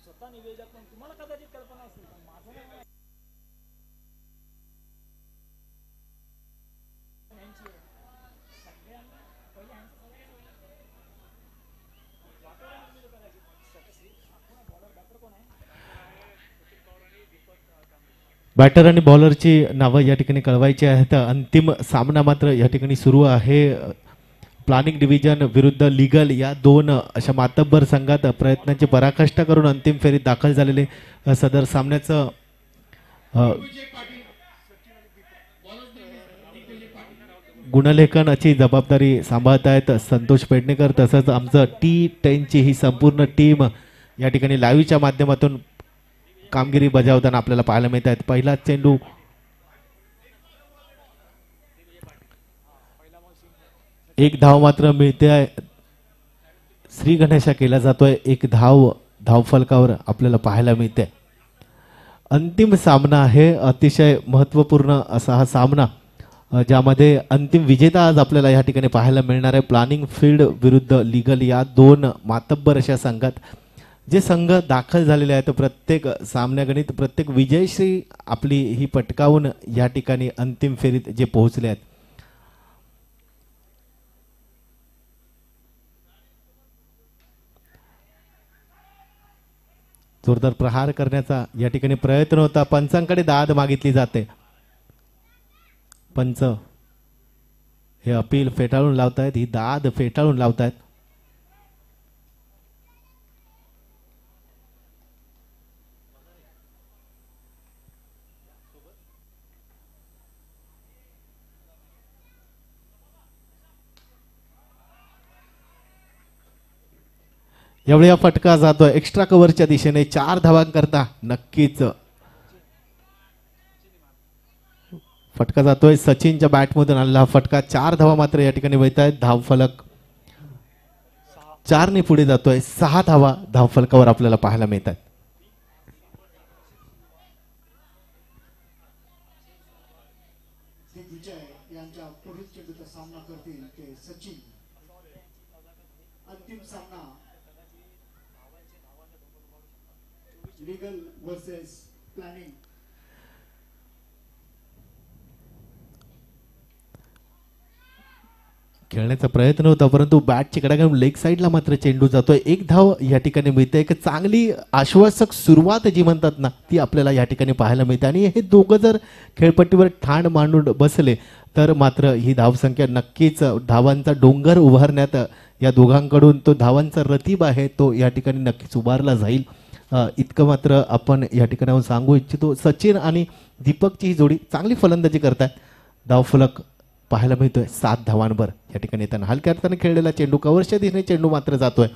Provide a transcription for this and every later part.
स्वतः निवेदक पण तुम्हाला कदाचित कल्पना असेल पण माझं नाव यांची आहे. सगळ्यांना पहिले यांचं वातावरण कदाचित बॉलर बॅटर कोण आहे. बॅटर आणि बॉलरची नावं या ठिकाणी कळवायची आहेत. अंतिम सामना मात्र या ठिकाणी सुरू आहे. प्लॅनिंग डिव्हिजन विरुद्ध लीगल या दोन अशा मातब्बर संघात प्रयत्नांची पराकाष्ठा करून अंतिम फेरीत दाखल झालेले सदर सामन्याचं गुणलेखनाची जबाबदारी सांभाळत आहेत संतोष पेडणेकर. तसंच आमचं T10ची ही संपूर्ण टीम या ठिकाणी लाईव्हच्या माध्यमातून कामगिरी बजावताना आपल्याला पाहायला मिळत आहेत. पहिला चेंडू एक धाव मात्र मिळते आहे. श्री गणेशा केला जातोय. एक धावफलकावर आपल्याला पाहायला मिळते. अंतिम सामना आहे. अतिशय महत्त्वपूर्ण असा हा सामना ज्यामध्ये अंतिम विजेता आज आपल्याला या ठिकाणी पाहायला मिळणार आहे. प्लॅनिंग फील्ड विरुद्ध लीगल या दोन मातब्बर अशा संघात जे संघ दाखल झालेले आहेत प्रत्येक सामन्यागणित प्रत्येक विजयश्री आपली ही पटकावून या ठिकाणी अंतिम फेरीत जे पोहोचले आहेत. जोरदार प्रहार करण्याचा या ठिकाणी प्रयत्न होता. पंचांकडे दाद मागितली जाते. पंच हे अपील फेटाळून लावतायत. ही दाद फेटाळून लावतायत. यावेळी हा फटका जातोय एक्स्ट्रा कव्हरच्या दिशेने. 4 धावांकरता नक्कीच फटका जातोय. सचिनच्या बॅटमधून आलेला हा फटका. 4 धावा मात्र या ठिकाणी मिळत आहेत. धावफलक 4 ने पुढे जातोय. 6 धावा धावफलकावर आपल्याला पाहायला मिळतात. यांच्या पुढील चेंडूचा सामना करतील ते सचिन. अंतिम सामना लीगल वर्सेस प्लॅनिंग. खेळण्याचा प्रयत्न होता परंतु बॅटची कडा घेऊन लेग साईडला मात्र चेंडू जातोय. एक धाव या ठिकाणी मिळते. एक चांगली आश्वासक सुरुवात जी म्हणतात ना ती आपल्याला या ठिकाणी पाहायला मिळते. आणि हे दोघं जर खेळपट्टीवर ठाण मांडून बसले तर मात्र ही धावसंख्या नक्कीच धावांचा डोंगर उभारण्यात या दोघांकडून तो धावांचा रतीब आहे तो या ठिकाणी नक्कीच उभारला जाईल. इतकं मात्र आपण या ठिकाणाहून सांगू इच्छितो. सचिन आणि दीपकची ही जोडी चांगली फलंदाजी करतात. धावफलक पाहायला मिळतोय 7 धावांवर या ठिकाणी येताना. हलक्या अर्थाने खेळलेला चेंडू कव्हरच्या दिशेने चेंडू मात्र जातोय.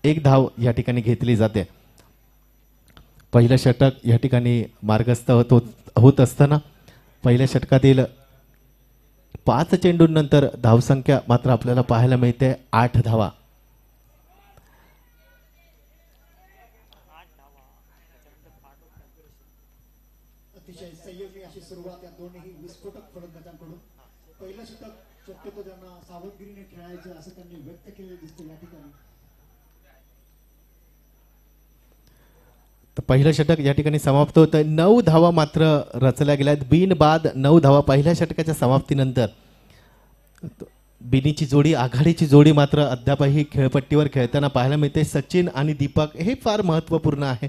1 धाव या ठिकाणी घेतली जाते. पहिलं षटक या ठिकाणी मार्गस्थ होत असताना पहिल्या षटकातील 5 चेंडूंनंतर धावसंख्या मात्र आपल्याला पाहायला मिळते 8 धावा. अतिशय संयमी अशी सुरुवात या दोन्ही विस्फोटक फलंदाजांकडून. पहिलं षटक शक्यतो त्यांना सावधगिरीने खेळायचं असं त्यांनी व्यक्त केलेलं दिसतं या ठिकाणी. तर पहिलं षटक या ठिकाणी समाप्त होत आहे. 9 धावा मात्र रचल्या गेल्यात. बिनबाद 9 धावा पहिल्या षटकाच्या समाप्तीनंतर. बिनीची जोडी आघाडीची जोडी मात्र अद्यापही खेळपट्टीवर खेळताना पाहायला मिळते. सचिन आणि दीपक हे फार महत्त्वपूर्ण आहे.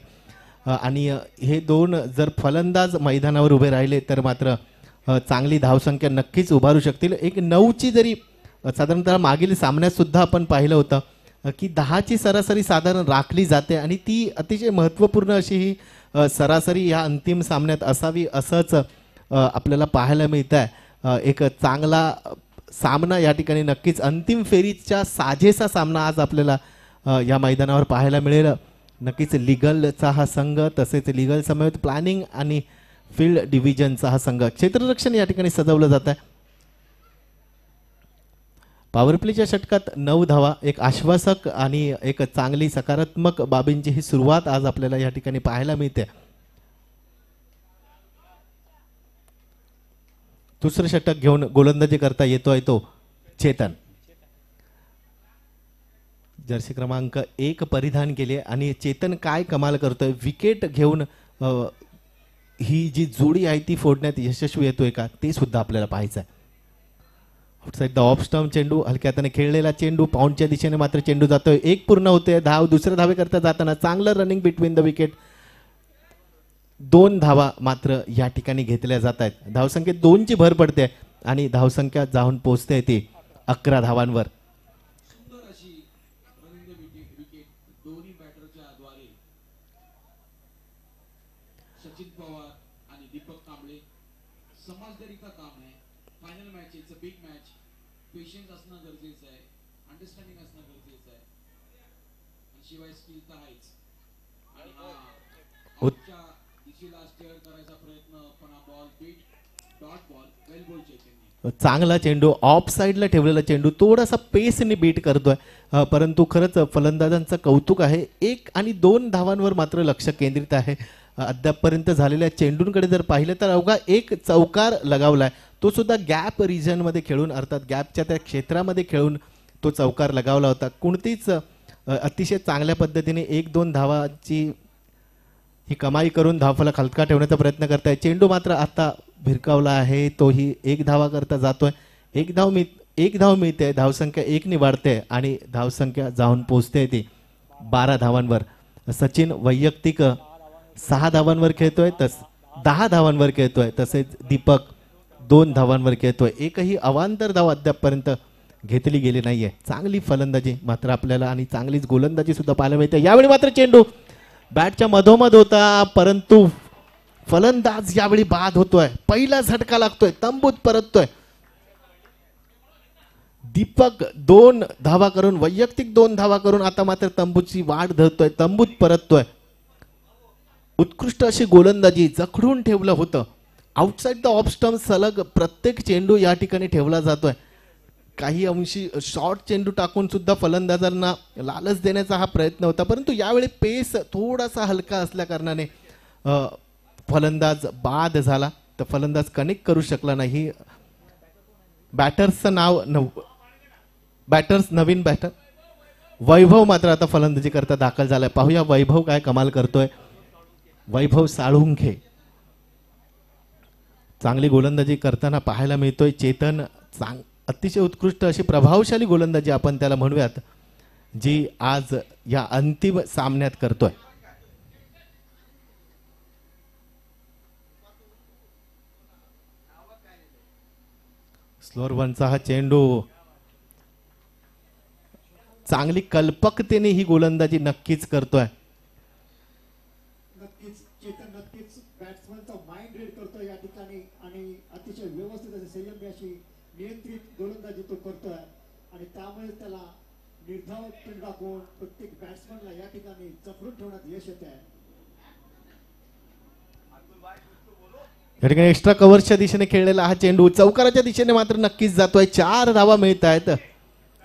आणि हे दोन जर फलंदाज मैदानावर उभे राहिले तर मात्र चांगली धावसंख्या नक्कीच उभारू शकतील. एक 9ची जरी साधारणतः मागील सामन्यात सुद्धा आपण पाहिलं होतं की 10ची सरासरी साधारण राखली जाते आणि ती अतिशय महत्त्वपूर्ण अशी ही सरासरी या अंतिम सामन्यात असावी असंच आपल्याला पाहायला मिळत आहे. एक चांगला सामना या ठिकाणी नक्कीच अंतिम फेरीच्या साजेसा सामना आज आपल्याला या मैदानावर पाहायला मिळेल. नक्कीच लीगलचा हा संघ तसेच लीगल समवेत प्लॅनिंग आणि फील्ड डिव्हिजनचा हा संघ क्षेत्ररक्षण या ठिकाणी सजवलं जात आहे. पॉवर प्लेच्या षटकात 9 धावा एक आश्वासक आणि एक चांगली सकारात्मक बाबींची ही सुरुवात आज आपल्याला या ठिकाणी पाहायला मिळते. दुसरं षटक घेऊन गोलंदाजी करता येतोय तो चेतन. जर्सी क्रमांक 1 परिधान केली आणि चेतन काय कमाल करतोय, विकेट घेऊन ही जी जोडी आहे ती फोडण्यात यशस्वी येतोय का ते सुद्धा आपल्याला पाहायचं आहे. आउटसाइड द ऑफ स्टंप चेंडू, हलक्या हाताने खेळलेला चेंडू, पाऊंडच्या दिशेने मात्र चेंडू जातोय. 1 पूर्ण होते, धाव दुसऱ्या धावे करता जाताना चांगलं रनिंग बिटवीन द विकेट. 2 धावा मात्र या ठिकाणी घेतल्या जात आहेत. धावसंख्येत 2ची भर पडते आणि धावसंख्या जाऊन पोहोचते ती 11 धावांवर. सुंदर अशी रनिंग विकेट दोन्ही बॅटरच्या द्वारे सचिन पवार आणि दीपक कांबळे. समजदारीचं काम आहे. Final match it's a big match. Patience असणं गरजेचं आहे, अंडरस्टँडिंग असणं गरजेचं आहे आणि शिवाय स्किल तर आहेच. आणि आउटच्या दिशेला स्टेअर करायचा प्रयत्न, पण हा बॉल बीट डॉट बॉल, वेल बॉल चेतननी. चांगला चेंडू, ऑफ साईडला ठेवलेला चेंडू थोडासा पेसने बीट करतोय, परंतु खरंच फलंदाजांचं कौतुक आहे. 1 आणि 2 धावांवर मात्र लक्ष केंद्रित आहे. अद्यापपर्यंत झालेल्या चेंडूंकडे जर पाहिलं तर अवघा 1 चौकार लगावलाय, तो सुद्धा गॅप रिजनमध्ये खेळून, अर्थात गॅपच्या त्या क्षेत्रामध्ये खेळून तो चौकार लगावला होता. कोणतीच अतिशय चांगल्या पद्धतीने 1-2 धावाची ही कमाई करून धावफलक हलका ठेवण्याचा प्रयत्न करताय. चेंडू मात्र आता भिरकावला आहे, तोही 1 धावा करता जातोय. 1 धाव मिळते, धावसंख्या 1 ने वाढते आणि धावसंख्या जाऊन पोहोचते ती 12 धावांवर. सचिन वैयक्तिक 6 धावांवर खेळतोय, 10 धावांवर खेळतोय, तसेच दीपक 2 धावांवर खेळतोय. एकही अवांतर धाव अद्यापपर्यंत घेतली गेली नाहीये. चांगली फलंदाजी मात्र आपल्याला आणि चांगलीच गोलंदाजी सुद्धा पाहायला मिळते. यावेळी मात्र चेंडू बॅटच्या मधोमध होता, परंतु फलंदाज यावेळी बाद होतोय. पहिला झटका लागतोय, तंबूत परततोय. दीपक 2 धावा करून, वैयक्तिक 2 धावा करून आता मात्र तंबूची वाट धरतोय, तंबूत परततोय. उत्कृष्ट अशी गोलंदाजी जखडून ठेवलं होतं. आउटसाइड द ऑफ स्टंप सलग प्रत्येक चेंडू या ठिकाणी ठेवला जातोय. काही अंशी शॉर्ट चेंडू टाकून सुद्धा फलंदाजांना लालच देण्याचा हा प्रयत्न होता, परंतु यावेळी पेस थोडासा हलका असल्या कारणाने फलंदाज बाद झाला. तर फलंदाज कनेक्ट करू शकला नाही. बॅटर्सचं नाव नवीन बॅटर वैभव मात्र आता फलंदाजी करता दाखल झालाय. पाहूया वैभव काय कमाल करतोय. वैभव साळुंखे चांगली गोलंदाजी करताना पाहायला मिळतोय. चेतन अतिशय उत्कृष्ट अशी प्रभावशाली गोलंदाजी आपण त्याला म्हणूयात, जी आज या अंतिम सामन्यात करतोय. स्लोअर वनचा हा चेंडू, चांगली कल्पकतेने ही गोलंदाजी नक्कीच करतोय. नक्कीच चेतन नक्कीच बॅट्समनचा माइंड रीड करतोय या ठिकाणी आणि अतिशय व्यवस्थित अशी संयमी अशी नियंत्रित गोलंदाजी तो करतोय आणि त्यामुळे त्याला निर्धाव पिन टाकून प्रत्येक बॅट्समनला या ठिकाणी जखडून ठेवण्यात यश येत आहे. या ठिकाणी एक्स्ट्रा कव्हरच्या दिशेने खेळलेला हा चेंडू चौकाराच्या दिशेने मात्र नक्कीच जातोय. 4 धावा मिळत आहेत,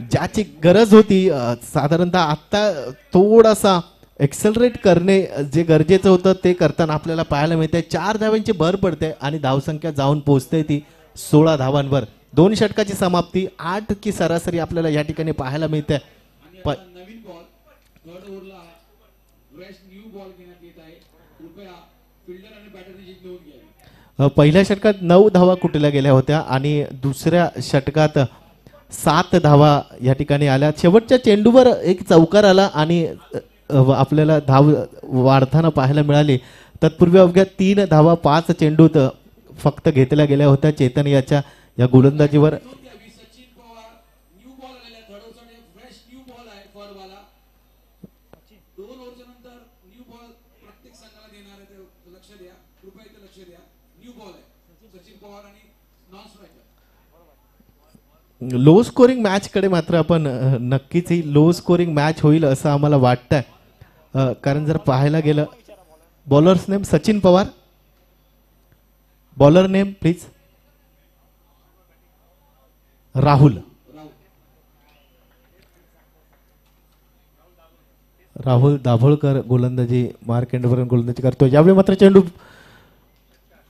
ज्याची गरज होती. साधारणतः आता थोडासा एक्सेलरेट करणे जे गरजेचं होतं ते करताना आपल्याला पाहायला मिळते. 4 धावांची भर पडते आणि धावसंख्या जाऊन पोहोचते ती 16 धावांवर. 2 षटकाची समाप्ती, 8 की सरासरी आपल्याला या ठिकाणी पाहायला मिळते. नवीन बॉल थर्ड ओव्हरला फ्रेश न्यू बॉल घेण्यात येत आहे. कृपया फिल्डर आणि बॅटरने जीत लिहून घ्यावी. पहिल्या षटकात 9 धावा कुठल्या गेल्या होत्या आणि दुसऱ्या षटकात 7 धावा या ठिकाणी आल्या. शेवटच्या चेंडूवर एक चौकार आला आणि आपल्याला धाव वाढताना पाहायला मिळाली. तत्पूर्वी अवघ्या 3 धावा 5 चेंडूत फक्त घेतल्या गेल्या होत्या. चेतन याच्या या गोलंदाजीवर सचिन पवार न्यू बॉल आलेला थर्ड ओव्हरचा फ्रेश न्यू बॉल आहे फॉर वाला. 2 ओव्हरच्या नंतर न्यू बॉल प्रत्येक संघाला देणार आहे, ते लक्ष द्या, कृपया इथे लक्ष द्या. न्यू बॉल आहे सचिन पवार आणि non striker. Low scoring match कडे मात्र आपण नक्कीच ही लो स्कोरिंग मॅच होईल असं आम्हाला वाटतंय. कारण जर पाहायला गेलं, bowlers name Sachin Pawar, bowler name please Rahul Dabholkar गोलंदाजी मार्क एंडवरून गोलंदाजी करतो. यावेळी मात्र चेंडू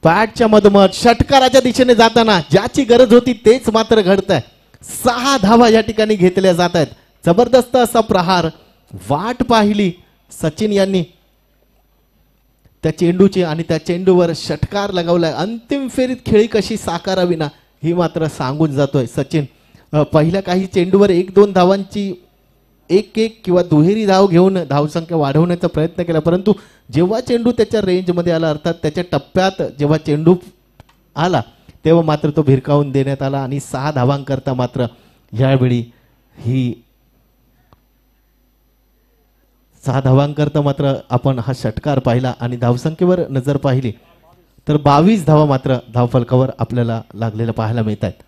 बॅटच्या मधोमध षटकाराच्या दिशेने जाताना ज्याची गरज होती तेच मात्र घडतंय. 6 धावा या ठिकाणी घेतल्या जात आहेत. जबरदस्त असा प्रहार, वाट पाहिली सचिन यांनी त्या चेंडूची आणि त्या चेंडूवर षटकार लगावलाय. अंतिम फेरीत खेळी कशी साकारावी ना ही मात्र सांगून जातोय सचिन. पहिल्या काही चेंडूवर 1-2 धावांची एक किंवा दुहेरी धाव घेऊन धावसंख्या वाढवण्याचा प्रयत्न केला, परंतु जेव्हा चेंडू त्याच्या रेंजमध्ये आला, अर्थात त्याच्या टप्प्यात जेव्हा चेंडू आला तेव्हा मात्र तो भिरकावून देण्यात आला आणि 6 धावांकरता मात्र यावेळी ही 6 धावांकरता मात्र आपण हा षटकार पाहिला आणि धावसंख्येवर नजर पाहिली तर 22 धावा मात्र धावफलकावर आपल्याला लागलेल्या पाहायला मिळत आहेत.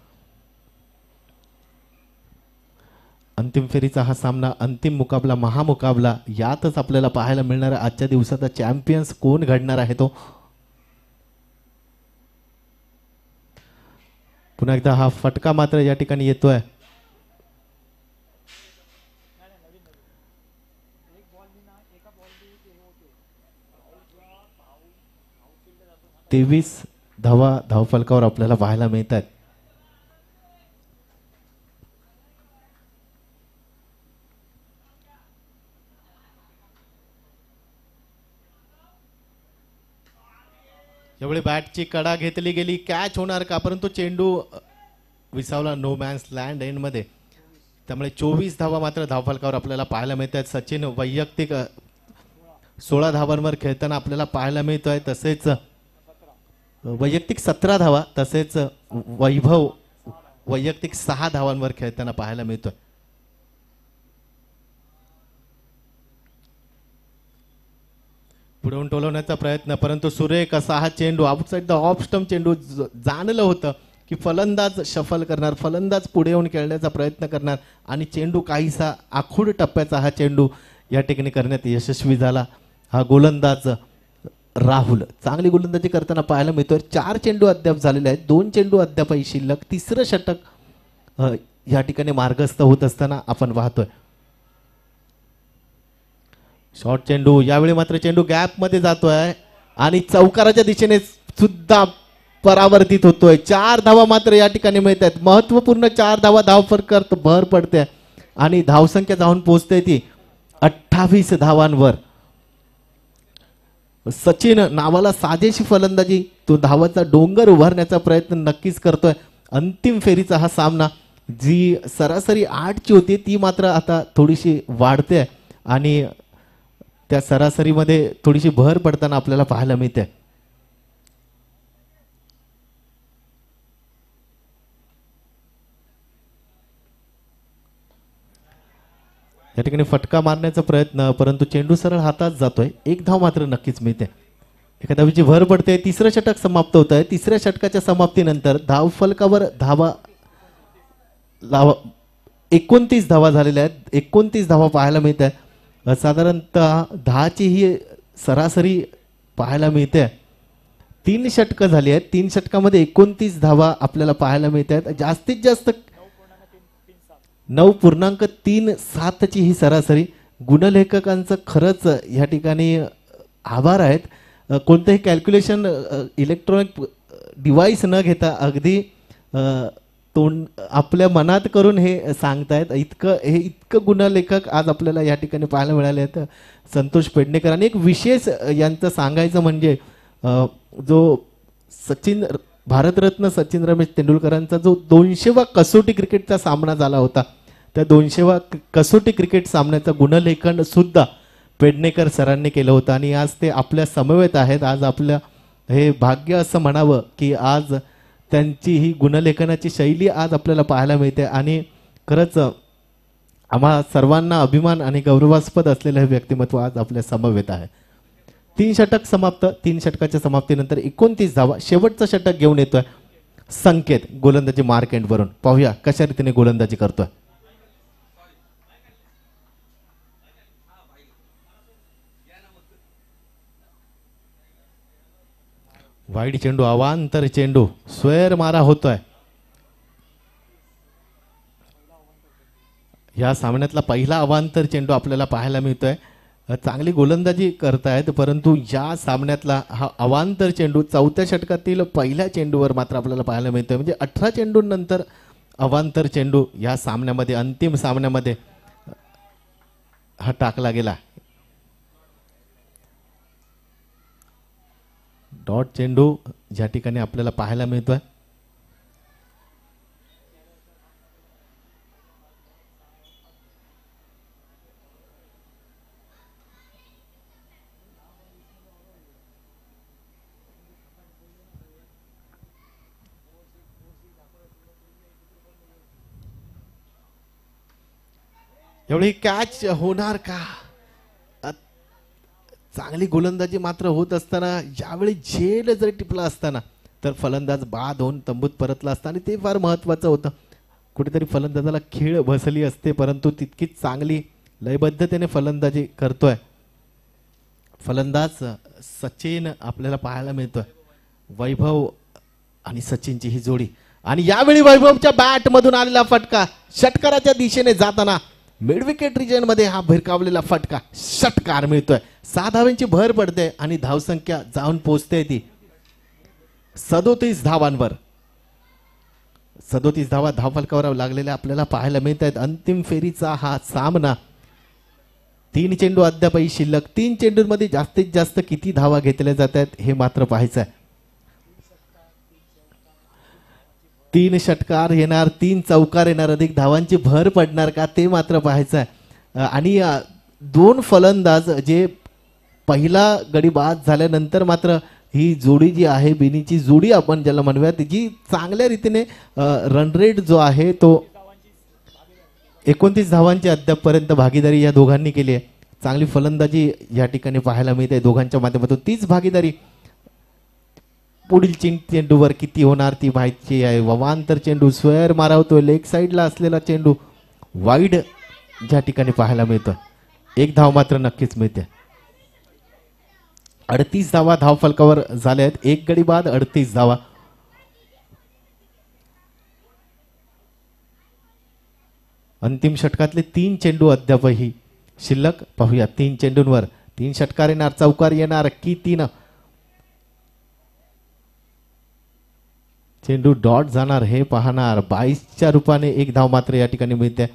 अंतिम फेरीचा हा सामना, अंतिम मुकाबला, महामुकाबला, यातच आपल्याला पाहायला मिळणार आहे आजच्या दिवसाचा चॅम्पियन्स कोण घडणार आहे तो. पुन्हा एकदा हा फटका मात्र या ठिकाणी येतोय. एक बॉलनी ना एका बॉलनी ते हे होते आउटफील्ड जातो ना 23 धावा धावफलकावर आपल्याला पाहायला मिळत आहेत. यावेळी बॅटची कडा घेतली गेली, कॅच होणार का, परंतु चेंडू विसावला नो मॅन्स लँड एंड मध्ये. त्यामुळे 24 धावा मात्र धावफलकावर आपल्याला पाहायला मिळत आहेत. सचिन वैयक्तिक 16 धावांवर खेळताना आपल्याला पाहायला मिळतोय, तसेच वैयक्तिक 17 धावा, तसेच वैभव वैयक्तिक 6 धावांवर खेळताना पाहायला मिळतोय. पुढे टोलवण्याचा प्रयत्न, परंतु सुरेख असा हा चेंडू आउटसाइड द ऑफ स्टंप चेंडू. जाणलं होतं की फलंदाज शफल करणार, फलंदाज पुढे येऊन खेळण्याचा प्रयत्न करणार आणि चेंडू काहीसा आखूड टप्प्याचा हा चेंडू या ठिकाणी करण्यात यशस्वी झाला. हा गोलंदाज राहुल चांगली गोलंदाजी करताना पाहायला मिळतोय. 4 चेंडू अद्याप झालेले आहेत, 2 चेंडू अद्यापही शिल्लक. 3रं षटक या ठिकाणी मार्गस्थ होत असताना आपण पाहतोय. शॉर्ट चेंडू, यावेळी मात्र चेंडू गॅप मध्ये जातोय आणि चौकाराच्या दिशेने सुद्धा परावर्तित होतोय. 4 धावा मात्र या ठिकाणी मिळत आहेत. महत्वपूर्ण 4 धावा धावफलकात भर पडते आणि धावसंख्या जाऊन पोहोचते ती 28 धावांवर. सचिन नावाला साजेशी फलंदाजी, तो धावाचा डोंगर उभारण्याचा प्रयत्न नक्कीच करतोय. अंतिम फेरीचा हा सामना, जी सरासरी 8ची होती ती मात्र आता थोडीशी वाढते आणि त्या सरासरीमध्ये थोडीशी भर पडताना आपल्याला पाहायला मिळते. या ठिकाणी फटका मारण्याचा प्रयत्न, परंतु चेंडू सरळ हातात जातोय. 1 धाव मात्र नक्कीच मिळते. एका धावीची भर पडते. 3रं षटक समाप्त होत आहे. 3ऱ्या षटकाच्या समाप्तीनंतर धावफलकावर धावा 29 धावा झालेल्या आहेत. 29 धावा पाहायला मिळत आहेत. साधारणतः 10ची ही सरासरी पाहायला मिळते. 3 षटकं झाली आहेत. 3 षटकामध्ये 29 धावा आपल्याला पाहायला मिळत आहेत. जास्तीत जास्त 9.37 ची ही सरासरी. गुणलेखकांचं खरंच या ठिकाणी आभार आहेत. कोणतंही कॅल्क्युलेशन इलेक्ट्रॉनिक डिव्हाइस न घेता अगदी तोंड आपल्या मनात करून हे सांगतायत. इतकं गुणलेखक आज आपल्याला या ठिकाणी पाहायला मिळाले आहेत. संतोष पेडणेकर. आणि एक विशेष यांचं सांगायचं म्हणजे जो भारतरत्न सचिन रमेश तेंडुलकरांचा जो 200वा कसोटी क्रिकेटचा सामना झाला होता, त्या 200वा कसोटी क्रिकेट सामन्याचं गुणलेखन सुद्धा पेडणेकर सरांनी केलं होतं आणि आज ते आपल्या समवेत आहेत. आज आपलं हे भाग्य असं म्हणावं की आज त्यांची ही गुणलेखनाची शैली आज आपल्याला पाहायला मिळते आणि खरंच आम्हा सर्वांना अभिमान आणि गौरवास्पद असलेलं हे व्यक्तिमत्व आज आपल्या समवेत आहे. 3 षटक समाप्त. 3 षटकाच्या समाप्तीनंतर 29 धावा. शेवटचं षटक घेऊन येतोय संकेत गोलंदाजी मार्क एंड वरून. पाहूया कशा रीतीने गोलंदाजी करतोय. वाईड चेंडू, अवांतर चेंडू, स्वेर मारा होतोय. या सामन्यातला पहिला अवांतर चेंडू आपल्याला पाहायला मिळतोय. चांगली गोलंदाजी करतायत, परंतु या सामन्यातला हा अवांतर चेंडू 4थ्या षटकातील पहिल्या चेंडूवर मात्र आपल्याला पाहायला मिळतोय. म्हणजे 18 चेंडूंनंतर अवांतर चेंडू या सामन्यामध्ये, अंतिम सामन्यामध्ये हा टाकला गेला. डॉट चेंडू ज्या ठिकाणी आपल्याला पाहायला मिळतोय. एवढी कॅच होणार का? चांगली गोलंदाजी मात्र होत असताना यावेळी झेल जर टिपला असताना तर फलंदाज बाद होऊन तंबूत परतला असता आणि ते फार महत्त्वाचं होतं. कुठेतरी फलंदाजाला खीळ बसली असते, परंतु तितकीच चांगली लयबद्धतेने फलंदाजी करतोय फलंदाज सचिन आपल्याला पाहायला मिळतोय. वैभव आणि सचिनची ही जोडी आणि यावेळी वैभवच्या बॅट मधून आलेला फटका षटकाराच्या दिशेने जाताना मिड विकेट रिजन मध्ये हा भिरकावलेला फटका षटकार मिळतोय. 6 धावांची भर पडते आणि धावसंख्या जाऊन पोहोचते ती 37 धावांवर. 37 धावा धावफलकावर लागलेल्या आपल्याला पाहायला मिळत आहेत. अंतिम फेरीचा हा सामना. 3 चेंडू अद्यापही शिल्लक. 3 चेंडूंमध्ये जास्तीत जास्त किती धावा घेतल्या जात आहेत हे मात्र पाहायचं आहे. 3 षटकार येणार, 3 चौकार येणार, अधिक धावांची भर पडणार का ते मात्र पाहायचं आहे. आणि 2 फलंदाज जे पहिला गडी बाद झाल्यानंतर मात्र ही जोडी जी आहे बिनीची जोडी आपण ज्याला म्हणूयात जी चांगल्या रीतीने रन रेट जो आहे तो 29 धावांची अद्यापपर्यंत भागीदारी या दोघांनी केली आहे. चांगली फलंदाजी या ठिकाणी पाहायला मिळते दोघांच्या माध्यमातून. तीच भागीदारी पुढील चेंडूवर किती होणार ती माहिती आहे. ववांतर चेंडू स्क्वेअर मारावतोय. लेग साईडला असलेला चेंडू वाईड ज्या ठिकाणी पाहायला मिळतोय. 1 धाव मात्र नक्कीच मिळते. 38 धावा धावफलकावर झाल्या आहेत. 1 गडी बाद 38 धावा. अंतिम षटकातले 3 चेंडू अद्यापही शिल्लक. पाहूया 3 चेंडूंवर 3 षटकार येणार, चौकार येणार की 3 चेंडू डॉट जाणार हे पाहणार. 22च्या रूपाने 1 धाव मात्र या ठिकाणी मिळते.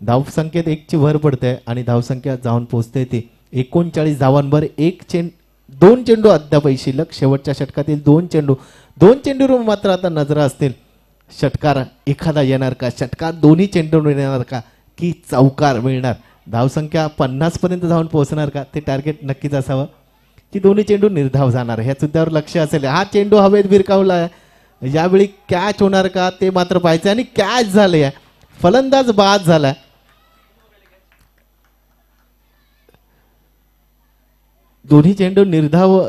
धावसंख्येत 1 ची भर पडते आणि धावसंख्या जाऊन पोहोचते ती 39 धावांवर. 2 चेंडू अद्यापही शिल्लक. शेवटच्या षटकातील 2 चेंडू. 2 चेंडूवर मात्र आता नजरा असतील. षटकार एखादा येणार का? षटकार दोन्ही चेंडूवर येणार का की चौकार मिळणार? धावसंख्या 50 पर्यंत जाऊन पोहोचणार का? ते टार्गेट नक्कीच असावं की दोन्ही चेंडू निर्धाव जाणार ह्या सुद्धावर लक्ष असेल. हा चेंडू हवेत भिरकावला आहे. यावेळी कॅच होणार का ते मात्र पाहायचं. आणि कॅच झाले आहे. फलंदाज बाद झालाय. दोन्ही चेंडू निर्धाव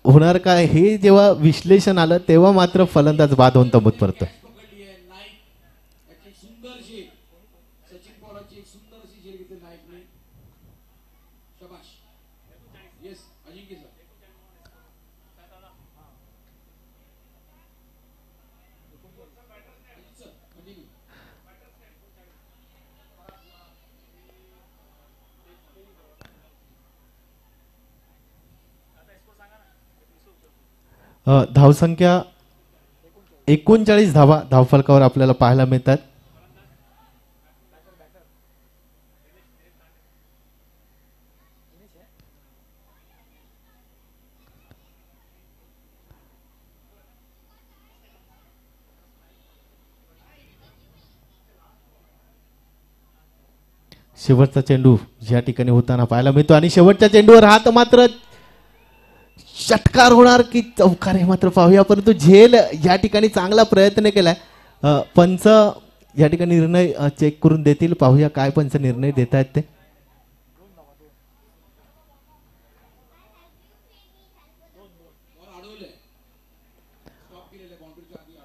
होणार का हे जेव्हा विश्लेषण आलं तेव्हा मात्र फलंदाज बाद होऊन तंबूत परतो. पकडली आहे नाईक. त्याची सुंदर झेल. सचिन पवारांची एक सुंदर अशी झेल घेतली नाईकने. शाबाश. येस अजिंक्य सर. Sir continue. धावसंख्या 39 धावा धावफलकावर आपल्याला पाहायला मिळतात. शेवटचा चेंडू या ठिकाणी होताना पाहायला मिळतो आणि शेवटच्या चेंडूवर हात मात्र षटकार होणार की चौकार हे मात्र पाहूया. परंतु झेल या ठिकाणी चांगला प्रयत्न केलाय. पंच या ठिकाणी निर्णय चेक करून देतील. पाहूया काय पंच निर्णय देत आहेत ते.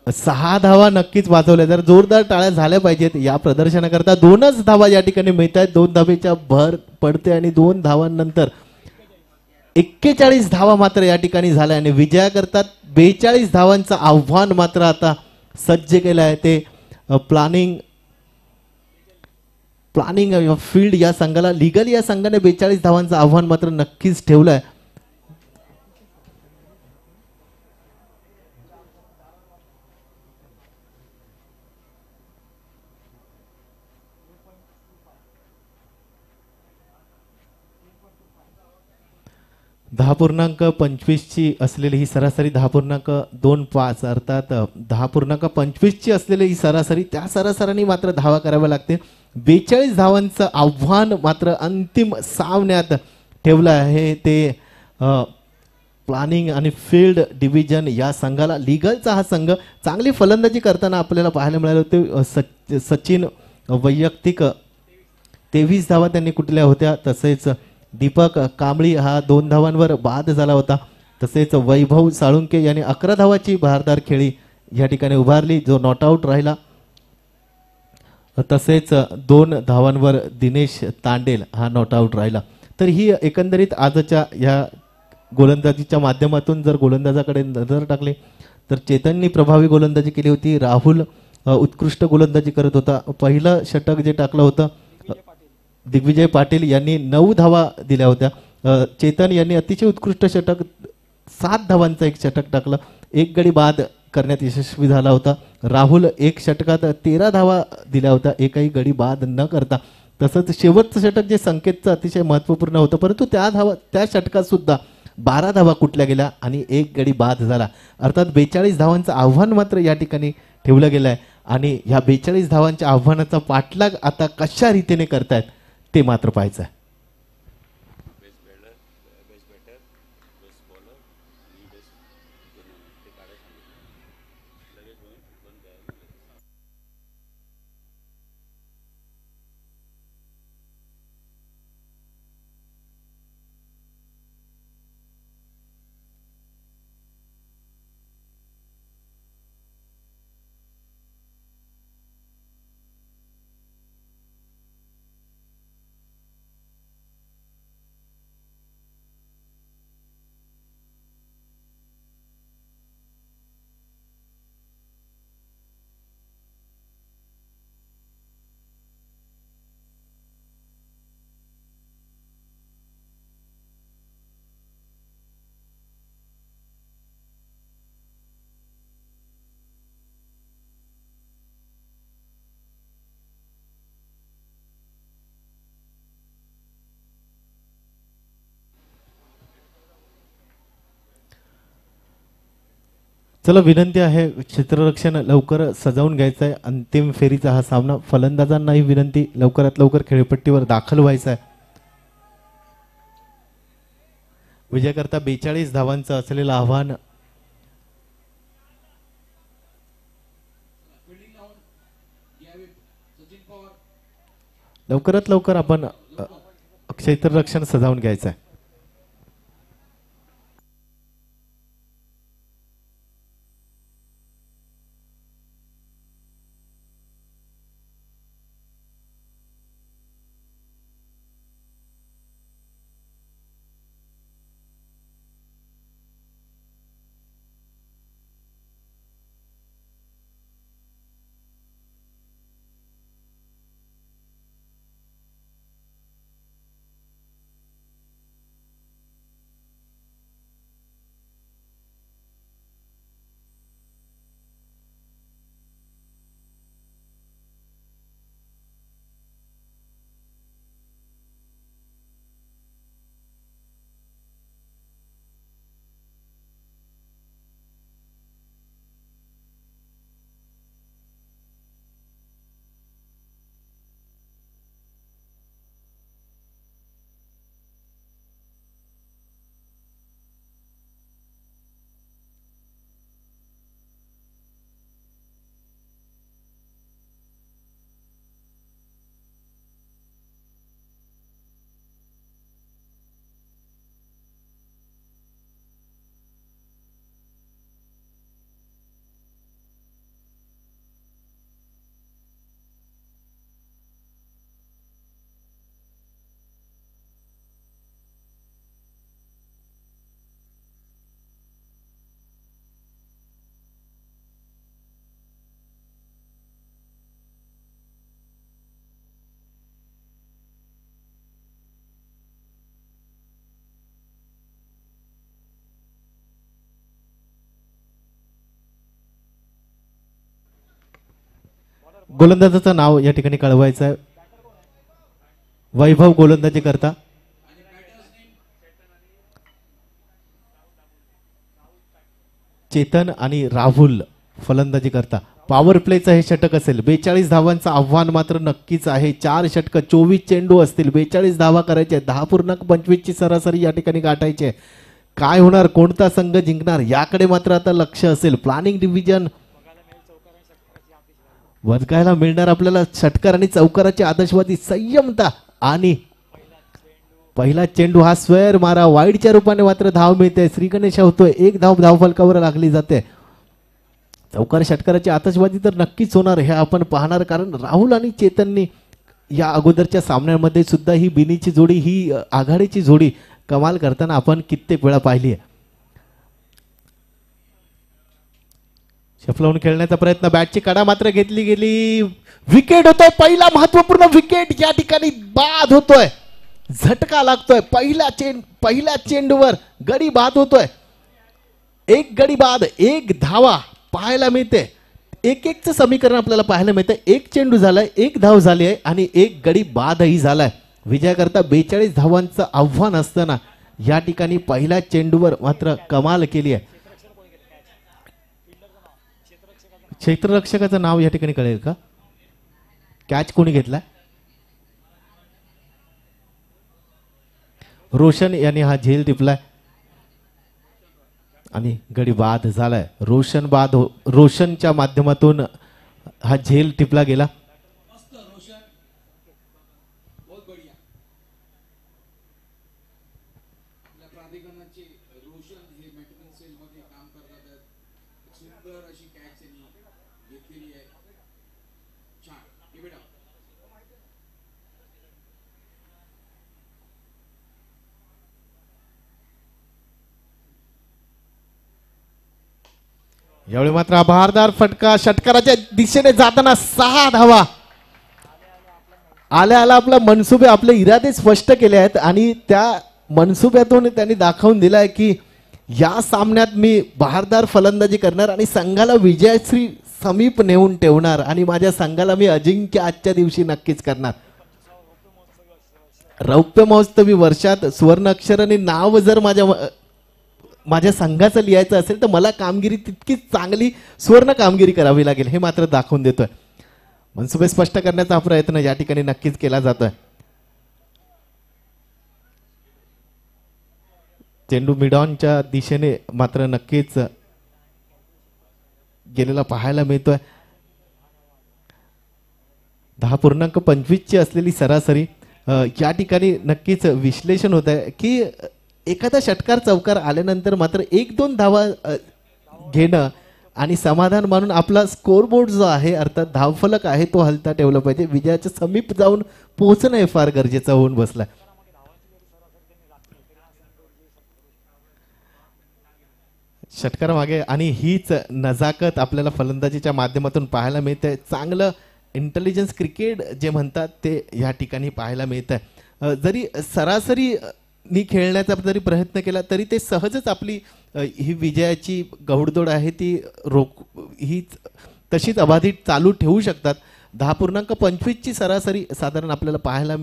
6 धावा नक्कीच वाचवल्या. जर जोरदार टाळ्या झाल्या पाहिजेत या प्रदर्शनाकरता. 2च धावा या ठिकाणी मिळत आहेत. 2 धावेच्या भर पडते आणि 2 धावांनंतर 41 धावा मात्र या ठिकाणी झाल्या आणि विजयाकरता 42 धावांचं आव्हान मात्र आता सज्ज केलं आहे. ते प्लॅनिंग फील्ड या संघाला लीगल या संघाने 42 धावांचं आव्हान मात्र नक्कीच ठेवलं आहे. 10.25ची असलेली ही सरासरी 10.25 अर्थात 10.25ची असलेली ही सरासरी, त्या सरासरीने मात्र धावा कराव्या लागते. 42 धावांचं आव्हान मात्र अंतिम सामन्यात ठेवलं आहे ते प्लॅनिंग आणि फील्ड डिव्हिजन या संघाला. लीगलचा हा संघ चांगली फलंदाजी करताना आपल्याला पाहायला मिळाले होते. सचिन वैयक्तिक 23 धावा त्यांनी कुठल्या होत्या, तसेच दीपक कांबळी हा 2 धावांवर बाद झाला होता. तसेच वैभव साळुंके यांनी 11 धावाची भारदार खेळी या ठिकाणी उभारली, जो नॉट आऊट राहिला. तसेच 2 धावांवर दिनेश तांडेल हा नॉट आऊट राहिला. तर ही एकंदरीत आजच्या या गोलंदाजीच्या माध्यमातून जर गोलंदाजाकडे नजर टाकली तर चेतननी प्रभावी गोलंदाजी केली होती. राहुल उत्कृष्ट गोलंदाजी करत होता. पहिलं षटक जे टाकलं होतं दिग्विजय पाटील यांनी 9 धावा दिल्या होत्या. चेतन यांनी अतिशय उत्कृष्ट षटक 7 धावांचं एक षटक टाकलं, 1 गडी बाद करण्यात यशस्वी झाला होता. राहुल 1 षटकात 13 धावा दिल्या होत्या, एकही गडी बाद न करता. तसंच शेवटचं षटक जे संकेतचं अतिशय महत्त्वपूर्ण होतं, परंतु त्या षटकात सुद्धा 12 धावा कुठल्या गेल्या आणि 1 गडी बाद झाला. अर्थात 42 धावांचं आव्हान मात्र या ठिकाणी ठेवलं गेलं आहे आणि ह्या 42 धावांच्या आव्हानाचा पाठलाग आता कशा रीतीने करतायत ते मात्र पाहायचं आहे. चला, विनंती आहे क्षेत्ररक्षण लवकर सजावून घ्यायचं आहे. अंतिम फेरीचा हा सामना. फलंदाजांनाही विनंती लवकरात लवकर खेळपट्टीवर दाखल व्हायचं आहे. विजयाकरता 42 धावांचं असलेलं आव्हान. लवकरात लवकर आपण क्षेत्ररक्षण सजावून घ्यायचं आहे. गोलंदाजाचं नाव या ठिकाणी कळवायचं आहे. वैभव गोलंदाजी करता. चेतन आणि राहुल फलंदाजी करता. पॉवर प्लेचं हे षटक असेल. 42 धावांचं आव्हान मात्र नक्कीच आहे. 4 षटक 24 चेंडू असतील. 42 धावा करायचे. 10.25 ची सरासरी या ठिकाणी गाठायची आहे. काय होणार, कोणता संघ जिंकणार याकडे मात्र आता लक्ष असेल. प्लॅनिंग डिव्हिजन बघायला मिळणार आपल्याला. षटकार आणि चौकाराची आदर्शवादी संयमता आणि पहिला चेंडू हा स्क्वेअर मारा वाईडच्या रूपाने मात्र धाव मिळते. श्रीगणेश होतोय. एक धाव फलकावर लागली जाते. चौकार षटकाराची आतषबाजी तर नक्कीच होणार हे आपण पाहणार, कारण राहुल आणि चेतननी या अगोदरच्या सामन्यांमध्ये सुद्धा ही बिनीची जोडी, ही आघाडीची जोडी कमाल करताना आपण कित्येक वेळा पाहिली आहे. शफलावून खेळण्याचा प्रयत्न, बॅटची कडा मात्र घेतली गेली. विकेट होतोय. पहिला महत्वपूर्ण विकेट या ठिकाणी बाद होतोय. झटका लागतोय. पहिल्या चेंडूवर गडी बाद होतोय. एक गडी बाद, एक धावा पाहायला मिळते. 1-1चं समीकरण आपल्याला पाहायला मिळतं. एक चेंडू झालाय, एक धाव झाली आहे आणि एक गडी बादही झालाय. विजयाकरता 42 धावांचं आव्हान असताना या ठिकाणी पहिल्या चेंडूवर मात्र कमाल केली आहे. क्षेत्ररक्षकाचं नाव या ठिकाणी कळेल का? कॅच कोणी घेतलाय? रोशन यांनी हा झेल टिपलाय आणि गडी बाद झालाय. रोशनच्या माध्यमातून हा झेल टिपला गेला. मस्त रोशन, बहुत बढ़िया. आपल्या प्राधिकरणाचे रोशन हे मेंटेनन्स सेल मध्ये काम करतात. सुंदर अशी कॅच त्यांनी घेतलेली आहे. छान, कीप इट अप. यावेळी मात्र बहारदार फटका. षटकाराच्या दिशेने जाताना 6 धावा. आल्या आपला मनसुबे, आपले इरादे स्पष्ट केले आहेत आणि त्या मनसुब्यातून त्यांनी दाखवून दिलाय की या सामन्यात मी बहारदार फलंदाजी करणार आणि संघाला विजयाश्री समीप नेऊन ठेवणार आणि माझ्या संघाला मी अजिंक्य आजच्या दिवशी नक्कीच करणार. रौप्य महोत्सवी वर्षात स्वर्ण अक्षराने नाव जर माझ्या संघाचं लिहायचं असेल तर मला कामगिरी तितकीच चांगली स्वर्ण कामगिरी करावी लागेल हे मात्र दाखवून देतोय. मनसुबे स्पष्ट करण्याचा प्रयत्न या ठिकाणी नक्कीच केला जातोय. चेंडू मिडॉनच्या दिशेने मात्र नक्कीच गेलेला पाहायला मिळतोय. 10.25 ची असलेली सरासरी. या ठिकाणी नक्कीच विश्लेषण होत आहे की एखादा षटकार चौकार आल्यानंतर मात्र 1-2 धावा घेणं आणि समाधान मानून आपला स्कोरबोर्ड जो आहे अर्थात धावफलक आहे तो हलता ठेवला पाहिजे. विजयाच्या समीप जाऊन पोहोचणं हे फार गरजेचं होऊन बसलाय. षटकार मागे आणि हीच नजाकत आपल्याला फलंदाजीच्या माध्यमातून पाहायला मिळते. चांगलं इंटेलिजन्स क्रिकेट जे म्हणतात ते या ठिकाणी पाहायला मिळतंय. जरी सरासरी नी खेळण्याचा जरी प्रयत्न केला तरी ते सहजच आपली ही विजयाची गौडदौड आहे ती ही तशीच अबाधित चालू ठेवू शकतात. 10.25 ची सरासरी साधारण आपल्याला पाहायला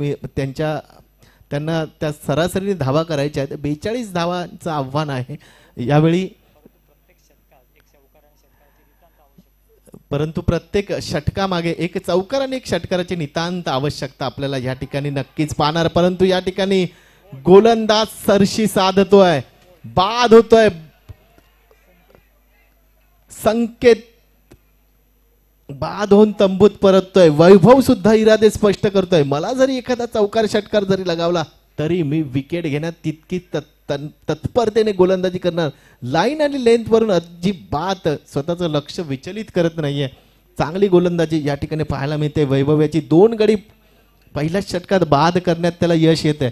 त्यांना त्या सरासरीने धावा करायच्या आहेत. 42 धावांचं आव्हान आहे यावेळी, परंतु प्रत्येक षटकामागे एक चौकार आणि एक षटकाराची नितांत आवश्यकता आपल्याला या ठिकाणी नक्कीच पाहणार. परंतु या ठिकाणी गोलंदाज सरशी साधतोय, बाद होतोय. संकेत बाद होऊन तंबूत परततोय. वैभव सुद्धा इरादे स्पष्ट करतोय. मला जरी एखादा चौकार षटकार जरी लगावला तरी मी विकेट घेण्यात तितकी तत्परतेने गोलंदाजी करणार. लाईन आणि लेंथ वरून अजिबात स्वतःचं लक्ष विचलित करत नाहीये. चांगली गोलंदाजी या ठिकाणी पाहायला मिळते. वैभव याची 2 गडी पहिल्याच षटकात बाद करण्यात त्याला यश येते.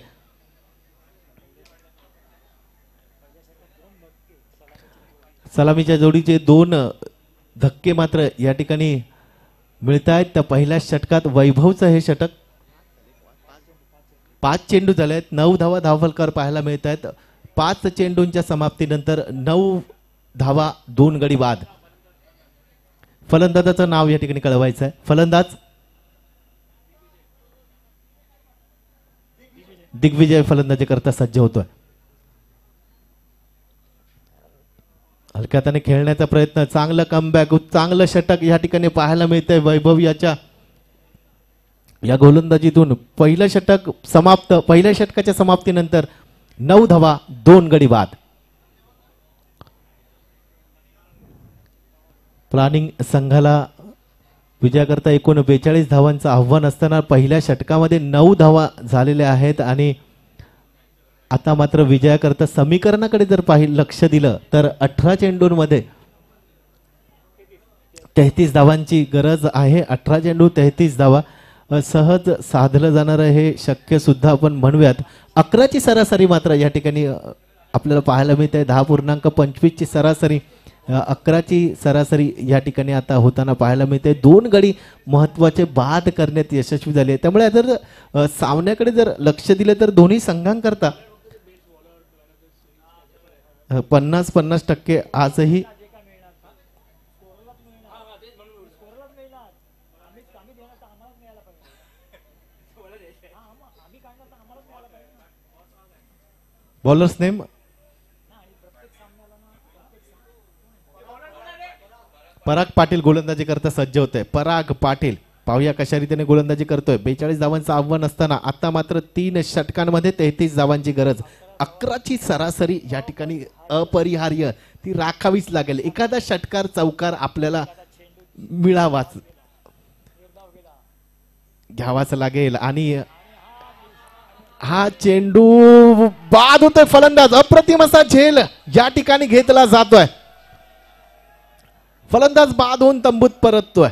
सलामीच्या जोडीचे 2 धक्के मात्र या ठिकाणी मिळत आहेत. त्या पहिल्याच षटकात वैभवचं हे षटक. 5 चेंडू झाले आहेत. 9 धावा धावफलकावर पाहायला मिळत आहेत. 5 चेंडूंच्या समाप्तीनंतर 9 धावा 2 गडी बाद. फलंदाजाचं नाव या ठिकाणी कळवायचं आहे. फलंदाज दिग्विजय फलंदाजी करता सज्ज होतोय. फटक्याने खेळण्याचा प्रयत्न, चांगलं कमबॅक, चांगलं षटक या ठिकाणी पाहायला मिळतंय वैभव याच्या या गोलंदाजीतून. पहिलं षटक समाप्त. पहिल्या षटकाच्या समाप्तीनंतर 9 धावा 2 गडी बाद. प्लॅनिंग संघाला विजयाकरता एकूण 42 धावांचं आव्हान असताना पहिल्या षटकामध्ये 9 धावा झालेल्या आहेत आणि आता मात्र विजयाकरता समीकरणाकडे जर लक्ष दिलं तर 18 चेंडूंमध्ये 33 धावांची गरज आहे. 18 चेंडू 33 धावा सहज साधलं जाणारं हे शक्य सुद्धा आपण म्हणूयात. 11ची सरासरी मात्र या ठिकाणी आपल्याला पाहायला मिळते. 10.25 ची सरासरी, 11ची सरासरी या ठिकाणी आता होताना पाहायला मिळते. 2 गडी महत्वाचे बाद करण्यात यशस्वी झाले. त्यामुळे जर सामन्याकडे जर लक्ष दिलं तर दोन्ही संघांकरता 50-50% आजही बॉलर्स नेम पराग पाटील गोलंदाजी करता सज्ज होतोय. पराग पाटील पाहूया कशा रीतीने गोलंदाजी करतोय. 42 धावांचं आव्हान असताना आता मात्र 3 षटकांमध्ये 33 धावांची गरज. 11ची सरासरी या ठिकाणी अपरिहार्य, ती राखावीच लागेल. एखादा षटकार चौकार आपल्याला मिळावाच, घ्यावाच लागेल. आणि हा चेंडू बाद होतोय. फलंदाज अप्रतिम असा झेल या ठिकाणी घेतला जातोय. फलंदाज बाद होऊन तंबूत परततोय.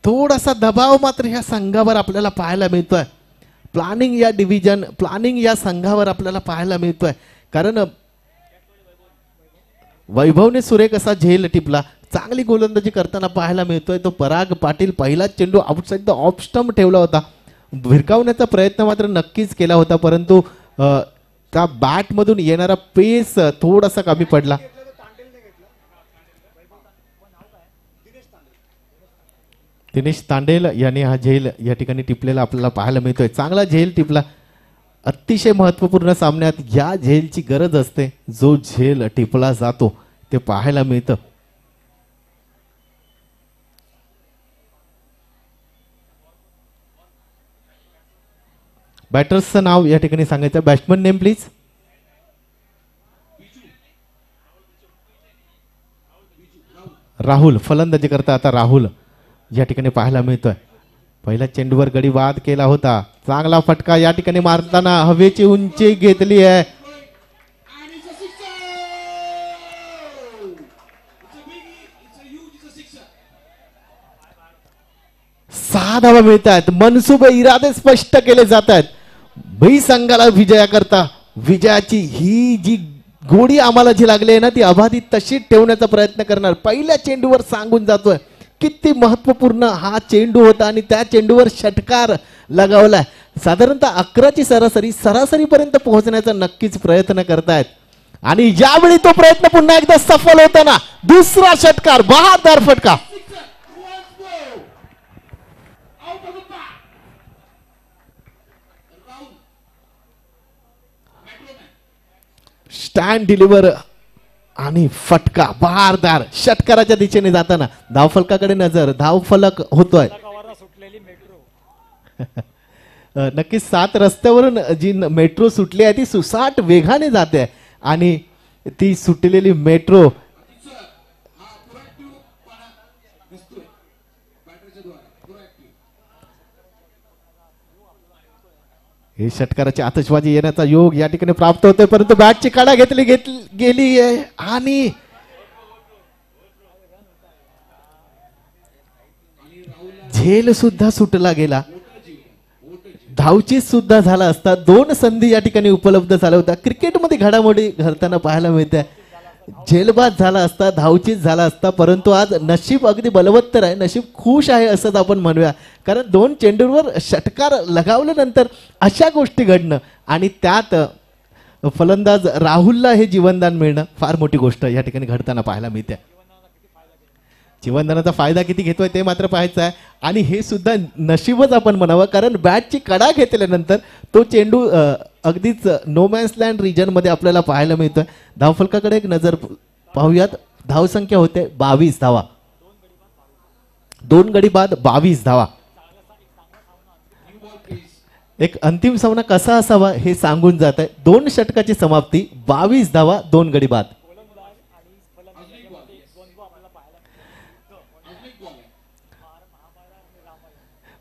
थोडासा दबाव मात्र ह्या संघावर आपल्याला पाहायला मिळतोय. प्लॅनिंग या डिव्हिजन, प्लॅनिंग या संघावर आपल्याला पाहायला मिळतोय. कारण वैभवने सुरेख असा झेल टिपला, चांगली गोलंदाजी करताना पाहायला मिळतोय. तो पराग पाटील पहिलाच चेंडू आउटसाइड द ऑफ स्टंप ठेवला होता. भिरकावण्याचा प्रयत्न मात्र नक्कीच केला होता, परंतु त्या बॅट मधून येणारा पेस थोडासा कमी पडला. दिनेश तांडेल यांनी हा झेल या ठिकाणी टिपलेला आपल्याला पाहायला मिळतोय. चांगला झेल टिपला. अतिशय महत्वपूर्ण सामन्यात या झेलची गरज असते. जो झेल टिपला जातो ते पाहायला मिळतं. बॅटर्सचं नाव या ठिकाणी सांगायचं. Batsman name please. राहुल फलंदाजी करता आता राहुल या ठिकाणी पाहायला मिळतोय. पहिल्या चेंडूवर गडी बाद केला होता. चांगला फटका या ठिकाणी मारताना हवेची उंची घेतली आहे. 6 धावा मिळत आहेत. मनसुबे इरादे स्पष्ट केले जात आहेत. बी संघाला विजयाकरता विजयाची ही जी गोडी आम्हाला जी लागली आहे ना, ती अबाधित तशीच ठेवण्याचा प्रयत्न करणार. पहिल्या चेंडूवर सांगून जातोय किती महत्वपूर्ण हा चेंडू होता आणि त्या चेंडूवर षटकार लगावलाय. साधारणतः 11ची सरासरीपर्यंत पोहोचण्याचा नक्कीच प्रयत्न करतायत आणि यावेळी तो प्रयत्न पुन्हा एकदा सफल होताना दुसरा षटकार, बहादर फटका. स्टँड डिलिव्हर आणि फटका बहारदार. षटकाराच्या दिशेने जाताना धावफलकाकडे नजर. धावफलक होतोय. नक्कीच 7 रस्त्यावरून जी मेट्रो सुटली आहे ती सुसाट वेगाने जाते आणि ती सुटलेली मेट्रो हे षटकाराची आतषबाजी येण्याचा योग या ठिकाणी प्राप्त होतोय, परंतु बॅटची काढा घेतली गेली आहे आणि झेल सुद्धा सुटला गेला. धावचीत सुद्धा झाला असता. 2 संधी या ठिकाणी उपलब्ध झाल्या होत्या. क्रिकेटमध्ये घडामोडी घडताना पाहायला मिळते. झेलबाद झाला असता, धावचीत झाला असता, परंतु आज नशीब अगदी बलवत्तर आहे. नशीब खुश आहे असंच आपण म्हणूया, कारण 2 चेंडूंवर षटकार लगावल्यानंतर अशा गोष्टी घडणं आणि त्यात फलंदाज राहुलला हे जीवनदान मिळणं फार मोठी गोष्ट या ठिकाणी घडताना पाहायला मिळते. चिवंदनाचा फायदा किती घेतोय ते मात्र पाहायचं आहे आणि हे सुद्धा नशीबच आपण म्हणावं, कारण बॅटची कडा घेतल्यानंतर तो चेंडू अगदीच नो मॅन्स लँड रिजनमध्ये आपल्याला पाहायला मिळतोय. धावफलकाकडे एक नजर पाहूयात. धावसंख्या होते 22 धावा, 2 गडी बाद 22 धावा. एक अंतिम सामना कसा असावा हे सांगून जात आहे. 2 षटकाची समाप्ती, 22 धावा, 2 गडी बाद.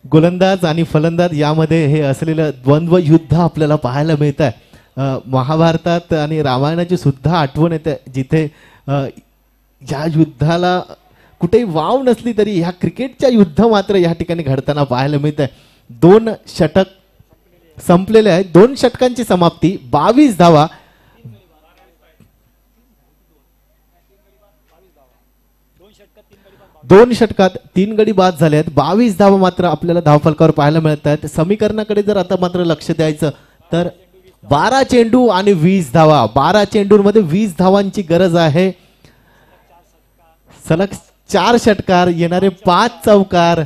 गोलंदाज आणि फलंदाज यामध्ये हे असलेलं द्वंद्व युद्ध आपल्याला पाहायला मिळत आहे. महाभारतात आणि रामायणाची सुद्धा आठवण येते, जिथे या युद्धाला कुठेही वाव नसली तरी ह्या क्रिकेटच्या युद्ध मात्र या ठिकाणी घडताना पाहायला मिळत आहे. 2 षटक संपलेले आहेत. 2 षटकांची समाप्ती, 22 धावा. दोन षटकात 3 गडी बाद झाले आहेत. 22 धावा मात्र आपल्याला धावफलकावर पाहायला मिळत आहेत. समीकरणाकडे जर आता मात्र लक्ष द्यायचं तर 12 चेंडू आणि 20 धावा. 12 चेंडूंमध्ये 20 धावांची गरज आहे. सलग 4 षटकार, येणारे 5 चौकार,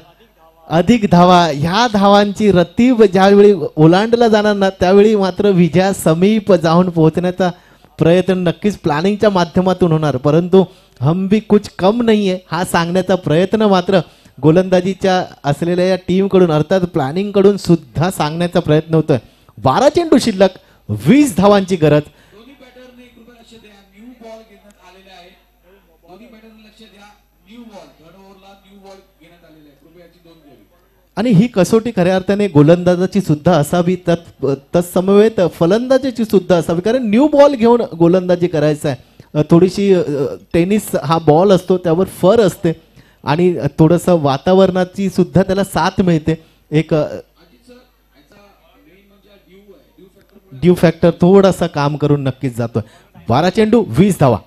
अधिक धावा. ह्या धावांची रतीब ज्यावेळी ओलांडला जाणार ना त्यावेळी मात्र विजया समीप जाऊन पोहोचण्याचा प्रयत्न नक्कीच प्लॅनिंगच्या माध्यमातून होणार. परंतु हम भी कुछ कम नाही आहे हा सांगण्याचा प्रयत्न मात्र गोलंदाजीच्या असलेल्या या टीमकडून अर्थात प्लॅनिंग कडून सुद्धा सांगण्याचा प्रयत्न होतोय. 12 चेंडू शिल्लक, 20 धावांची गरज. दोन्ही बॅटरने कृपया लक्ष द्या, न्यू बॉल घेण्यात आलेले आहे. दोन्ही बॅटरने लक्ष द्या, न्यू बॉल, थर्ड ओव्हरला न्यू बॉल घेण्यात आलेले आहे. कृपया याची नोंद घ्यावी. आणि ही कसोटी खऱ्या अर्थाने गोलंदाजाची सुद्धा असावी, तत्समवेत फलंदाजाची सुद्धा असावी, कारण न्यू बॉल घेऊन गोलंदाजी करायचं आहे. थोडीशी टेनिस हा बॉल असतो त्यावर फर असते आणि थोडंसं वातावरणाची सुद्धा त्याला साथ मिळते. एक ड्यू फॅक्टर थोडासा काम करून नक्कीच जातोय. 12 चेंडू 20 धावा.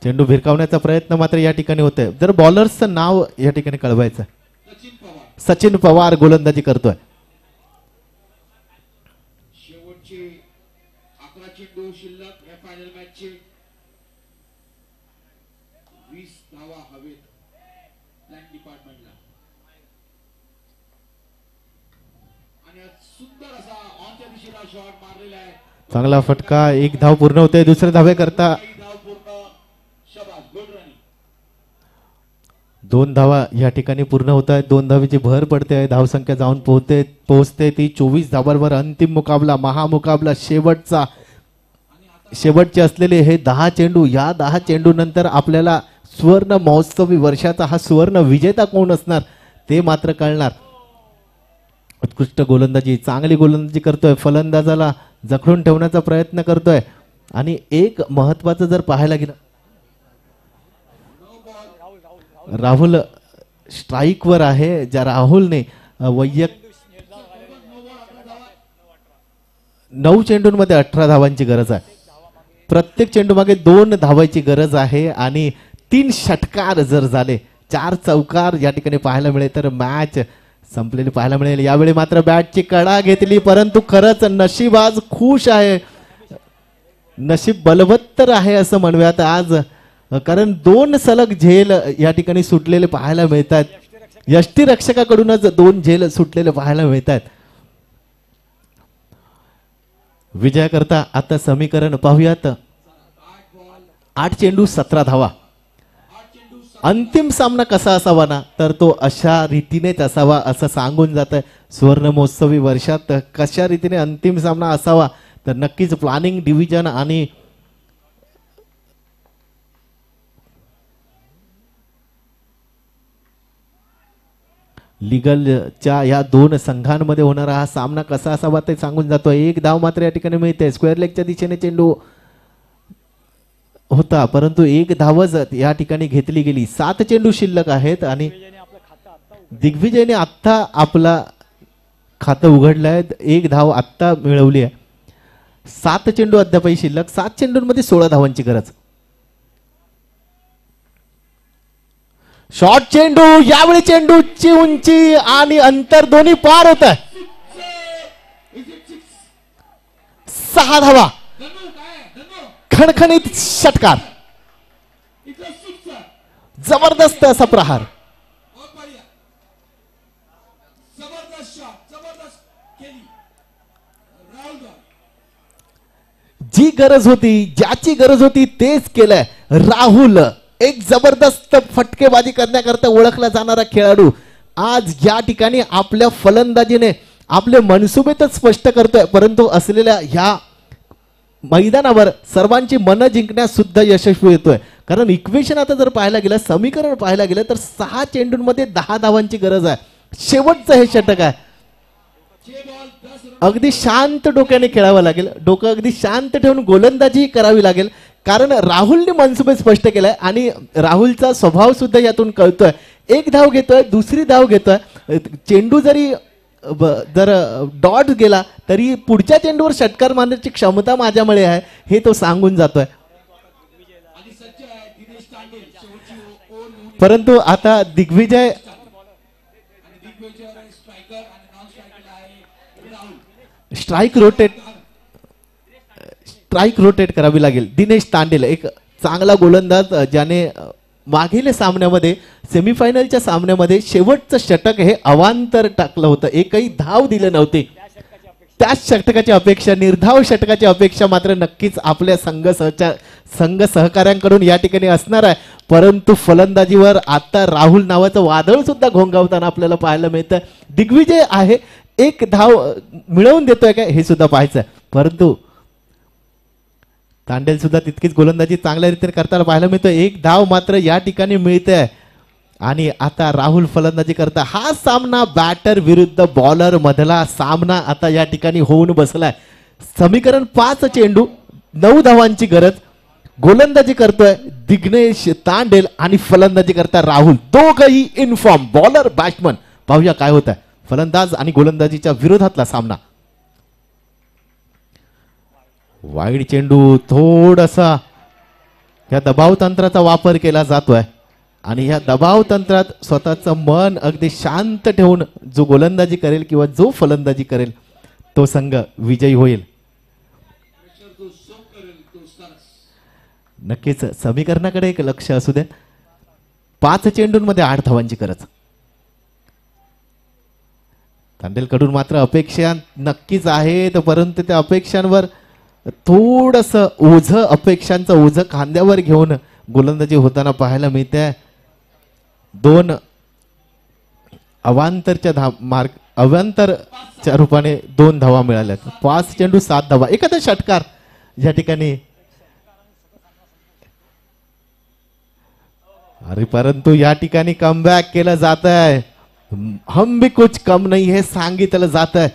चेंडू भिरकावण्याचा प्रयत्न मात्र या ठिकाणी होतोय. जर बॉलर्सचं नाव या ठिकाणी कळवायचं, सचिन पवार गोलंदाजी करतोय. शेवटचे 11 चेंडू शिल्लक या फायनल मॅचचे. 20 धावा हवेत प्लॅन डिपार्टमेंटला. आणि सुंदर असा ऑनच्या दिशेला शॉट मारलेला आहे. चांगला फटका. 1 धाव पूर्ण होते. दुसरे धावे करता 2 धावा या ठिकाणी पूर्ण होत आहेत. 2 धावेची भर पडते आहे. धावसंख्या जाऊन पोहोचते ती 24 धावांवर. अंतिम मुकाबला, महामुकाबला, शेवटचे असलेले हे 10 चेंडू. या 10 चेंडू नंतर आपल्याला सुवर्ण महोत्सवी वर्षाचा हा सुवर्ण विजेता कोण असणार ते मात्र कळणार. उत्कृष्ट गोलंदाजी, चांगली गोलंदाजी करतोय. फलंदाजाला जखडून ठेवण्याचा प्रयत्न करतोय. आणि एक महत्वाचं जर पाहायला गेलं, राहुल स्ट्राईकवर आहे. ज्या राहुलने वैयक्तिक 9 चेंडूंमध्ये 18 धावांची गरज आहे. प्रत्येक चेंडू मागे 2 धावांची गरज आहे. आणि 3 षटकार जर झाले, 4 चौकार या ठिकाणी पाहायला मिळेल तर मॅच संपलेली पाहायला मिळेल. यावेळी मात्र बॅटची कडा घेतली, परंतु खरंच नशीब आज खुश आहे, नशीब बलवत्तर आहे असं म्हणूयात आज, कारण 2 सलग झेल या ठिकाणी सुटलेले पाहायला मिळतात. यष्टीरक्षकाकडूनच 2 झेल सुटलेले पाहायला मिळतात. विजयाकरता आता समीकरण पाहूयात. 8 चेंडू 17 धावा. अंतिम सामना कसा असावा ना, तर तो अशा रीतीनेच असावा असं सांगून जात आहे. सुवर्ण महोत्सवी वर्षात कशा रीतीने अंतिम सामना असावा तर नक्कीच प्लॅनिंग डिव्हिजन आणि लीगलच्या या 2 संघांमध्ये होणारा हा सामना कसा असावा ते सांगून जातोय. 1 धाव मात्र या ठिकाणी मिळते. स्क्वेअर लेगच्या दिशेने चेंडू होता, परंतु 1 धावच या ठिकाणी घेतली गेली. 7 चेंडू शिल्लक आहेत आणि दिग्विजयने आत्ता आपला खातं उघडलं आहे. 1 धाव आत्ता मिळवली आहे. 7 चेंडू अद्यापही शिल्लक. 7 चेंडूंमध्ये 16 धावांची गरज. शॉर्ट चेंडू, यावेळी चेंडूची उंची आणि अंतर दोन्ही पार होत आहे. 6 धावा. खणखणीत षटकार. इथं सुटचा जबरदस्त असा प्रहार. और पाडिया जबरदस्त शॉट जबरदस्त केली राहुल द्वारे. जी गरज होती ज्याची गरज होती तेच केलंय राहुल. एक जबरदस्त फटकेबाजी करण्याकरता ओळखला जाणारा खेळाडू आज या ठिकाणी आपल्या फलंदाजीने आपले मनसुबेतच स्पष्ट करतोय, परंतु असलेल्या ह्या मैदानावर सर्वांची मनं जिंकण्यास सुद्धा यशस्वी होतोय. कारण इक्वेशन आता जर पाहायला गेलं, समीकरण पाहायला गेलं तर 6 चेंडूंमध्ये 10 धावांची गरज आहे. शेवटचं हे षटक आहे. 6 बॉल 10 रन. अगदी शांत डोक्याने खेळावं लागेल, डोकं अगदी शांत ठेवून गोलंदाजी करावी लागेल. कारण राहुलने मनसुबे स्पष्ट केलाय आणि राहुलचा स्वभाव सुद्धा यातून कळतोय. एक धाव घेतोय, दुसरी धाव घेतोय, चेंडू जरी जर डॉट गेला तरी पुढच्या चेंडूवर षटकार मारण्याची क्षमता माझ्यामुळे आहे हे तो सांगून जातोय. आणि सज्ज आहे दिनेश तांडेल शेवटची ओव्हर घेऊन. परंतु आता दिग्विजय आणि दिग्विजयवर आहे स्ट्रायकर आणि नॉन स्ट्रायकर आहे राहुल. स्ट्राईक रोटेट करावी लागेल. दिनेश तांडेल एक चांगला गोलंदाज ज्याने मागील सामन्यामध्ये सेमीफायनलच्या सामन्यामध्ये शेवटचं षटक हे अवांतर टाकलं होतं, एकही धाव दिले नव्हते. त्याच षटकाची अपेक्षा, निर्धाव षटकाची अपेक्षा मात्र नक्कीच आपल्या संघ सहकाऱ्यांकडून या ठिकाणी असणार आहे. परंतु फलंदाजीवर आता राहुल नावाचं वादळ सुद्धा घोंगावताना आपल्याला पाहायला मिळतं. दिग्विजय आहे, एक धाव मिळवून देतोय काय हे सुद्धा पाहायचं आहे. परंतु तांडेल सुद्धा तितकीच गोलंदाजी चांगल्या रीतीने करताना पाहायला मिळतं. एक धाव मात्र या ठिकाणी मिळते आणि आता राहुल फलंदाजी करता. हा सामना बॅटर विरुद्ध बॉलर मधला सामना आता या ठिकाणी होऊन बसलाय. समीकरण 5 चेंडू 9 धावांची गरज. गोलंदाजी करतोय दिग्नेश तांडेल आणि फलंदाजी करता राहुल, दोघही इनफॉर्म बॉलर बॅट्समन. पाहूया काय होत आहे फलंदाज आणि गोलंदाजीच्या विरोधातला सामना. वाईड चेंडू, थोडासा या दबाव तंत्राचा वापर केला जातोय आणि या दबाव तंत्रात स्वतःचं मन अगदी शांत ठेवून जो गोलंदाजी करेल किंवा जो फलंदाजी करेल तो संघ विजयी होईल. प्रेशर तो सोप करेल तो सरस. नक्कीच समीकरणाकडे एक लक्ष असू द्या. 5 चेंडूंमध्ये 8 धावांची गरज. तांडेलकडून मात्र अपेक्षा नक्कीच आहेत, परंतु त्या अपेक्षांवर थोडस ओझं, अपेक्षांचं ओझं खांद्यावर घेऊन गोलंदाजी होताना पाहायला मिळते. 2 अवांतरच्या रूपाने 2 धावा मिळाल्यात. 5 चेंडू 7 धावा, एखादा षटकार या ठिकाणी. अरे परंतु या ठिकाणी कमबॅक केलं जात आहे. हम भी कुछ कम नाही हे सांगितलं जात आहे.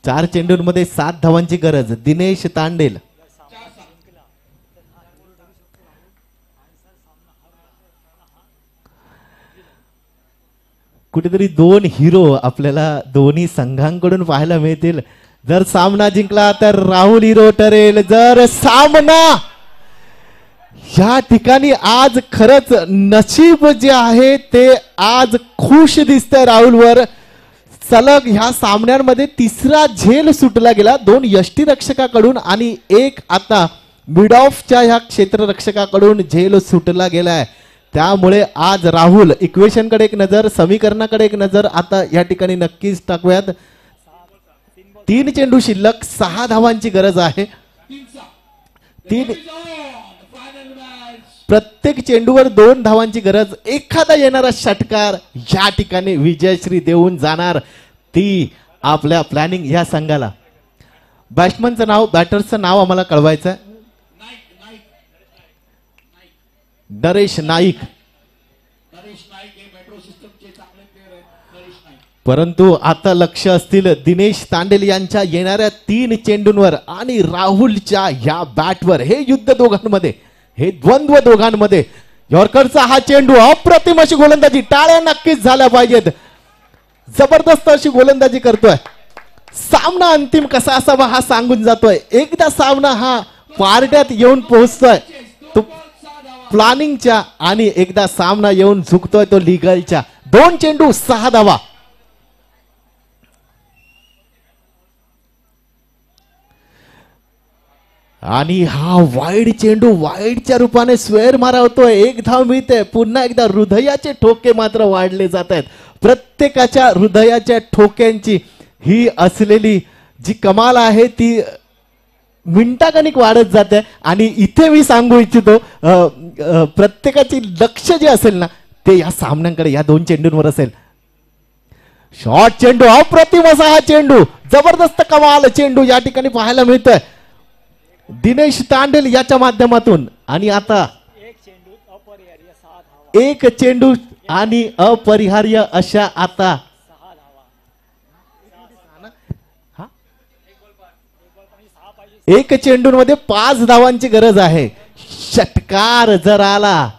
4 चेंडूंमध्ये 7 धावांची गरज. दिनेश तांडेल कुठेतरी 2 हिरो आपल्याला दोन्ही संघांकडून पाहायला मिळतील. जर सामना जिंकला तर राहुल हिरो ठरेल. जर सामना या ठिकाणी आज खरंच नशीब जे आहे ते आज खुश दिसतंय राहुलवर. सलग ह्या सामन्यांमध्ये 3रा झेल सुटला गेला 2 यष्टीरक्षकाकडून आणि एक आता मिड ऑफच्या ह्या क्षेत्ररक्षकाकडून झेल सुटला गेलाय. त्यामुळे आज राहुल इक्वेशनकडे एक नजर, समीकरणाकडे एक नजर आता या ठिकाणी नक्कीच टाकूयात. 3 चेंडू शिल्लक, 6 धावांची गरज आहे. 3 प्रत्येक चेंडूवर 2 धावांची गरज. एखादा येणारा षटकार या ठिकाणी विजयश्री देऊन जाणार. ती आपल्या प्लॅनिंग या संघाला. बॅट्समनचं नाव, बॅटरचं नाव आम्हाला कळवायचं आहे. नरेश नाईक. परंतु आता लक्ष असतील दिनेश तांडेल यांच्या येणाऱ्या 3 चेंडूंवर आणि राहुलच्या या बॅटवर. हे युद्ध दोघांमध्ये, हे द्वंद्व दोघांमध्ये. यॉर्करचा हा चेंडू, अप्रतिम अशी गोलंदाजी, टाळ्या नक्कीच झाल्या पाहिजेत. जबरदस्त अशी गोलंदाजी करतोय. सामना अंतिम कसा असावा हा सांगून जातोय. एकदा सामना हा पारड्यात येऊन पोहोचतोय तो प्लॅनिंगच्या आणि एकदा सामना येऊन झुकतोय तो लीगलच्या. 2 चेंडू 6 धावा. आणि हा वाईड चेंडू वाईडच्या रूपाने स्वेर मारावतोय. एक धाव मिळते. पुन्हा एकदा हृदयाचे ठोके मात्र वाढले जात आहेत. प्रत्येकाच्या हृदयाच्या ठोक्यांची ही असलेली जी कमाल आहे ती मिनिटागणिक वाढत जाते. आणि इथे मी सांगू इच्छितो प्रत्येकाची लक्ष जे असेल ना ते या सामन्यांकडे, या दोन चेंडूंवर असेल. शॉर्ट चेंडू, अप्रतिम असा हा चेंडू, जबरदस्त कमाल चेंडू या ठिकाणी पाहायला मिळतोय दिनेश तांडेल याच्या माध्यमातून. आणि आता एक चेंडू अपरिहार्य 6 धावा. एक चेंडू आणि अपरिहार्य अशा आता 6 धावा. हा? एक बॉल म्हणजे 6 पाहिजे. एक चेंडूंमध्ये 5 धावांची गरज आहे. षटकार जर आला,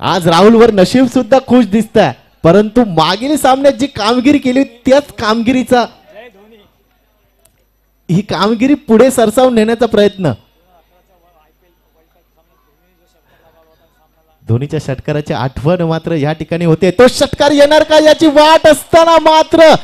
आज राहुलवर नशीब सुद्धा खुश दिसत आहे, परंतु मागील सामन्यात जी कामगिरी केली त्याच कामगिरीचा जय धोनी. ही कामगिरी पुढे सरसावून नेण्याचा प्रयत्न. IPL वर्ल्ड कप सामन्यात धोनी जो षटकार लगावला होता सामन्याला. धोनीच्या षटकाराची आठवण मात्र या ठिकाणी होते. तो षटकार येणार का याची वाट असताना मात्र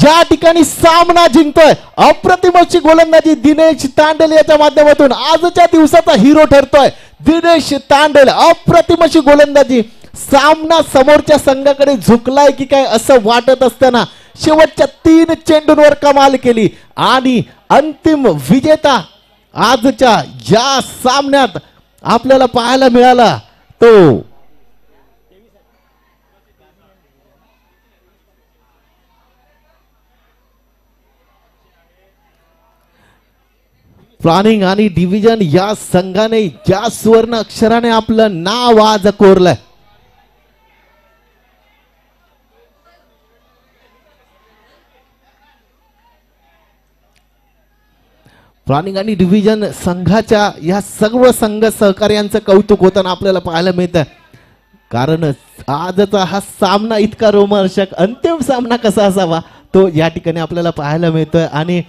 या ठिकाणी सामना जिंकतोय. अप्रतिम अशी गोलंदाजी दिनेश तांडेल याच्या माध्यमातून आजच्या दिवसाचा हिरो ठरतोय दिनेश तांडेल. अप्रतिम अशी गोलंदाजी. सामना समोरच्या संघाकडे झुकलाय की काय असं वाटत असताना शेवटच्या 3 चेंडूंवर कमाल केली आणि अंतिम विजेता आजच्या या सामन्यात आपल्याला पाहायला मिळाला तो प्लॅनिंग आणि डिव्हिजन या संघाने या सुवर्ण अक्षराने आपलं नाव आज कोरलंय. प्लॅनिंग आणि डिव्हिजन संघाच्या या सर्व संघ सहकार्यांचं कौतुक होताना आपल्याला पाहायला मिळतं. कारण आजचा हा सामना इतका रोमांचक, अंतिम सामना कसा असावा तो या ठिकाणी आपल्याला पाहायला मिळतोय. आणि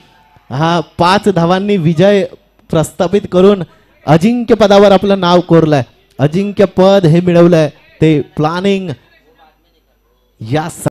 हा 5 धावांनी विजय प्रस्थापित करून अजिंक्य पदावर आपलं नाव कोरलंय. अजिंक्य पद हे मिळवलंय ते प्लॅनिंग या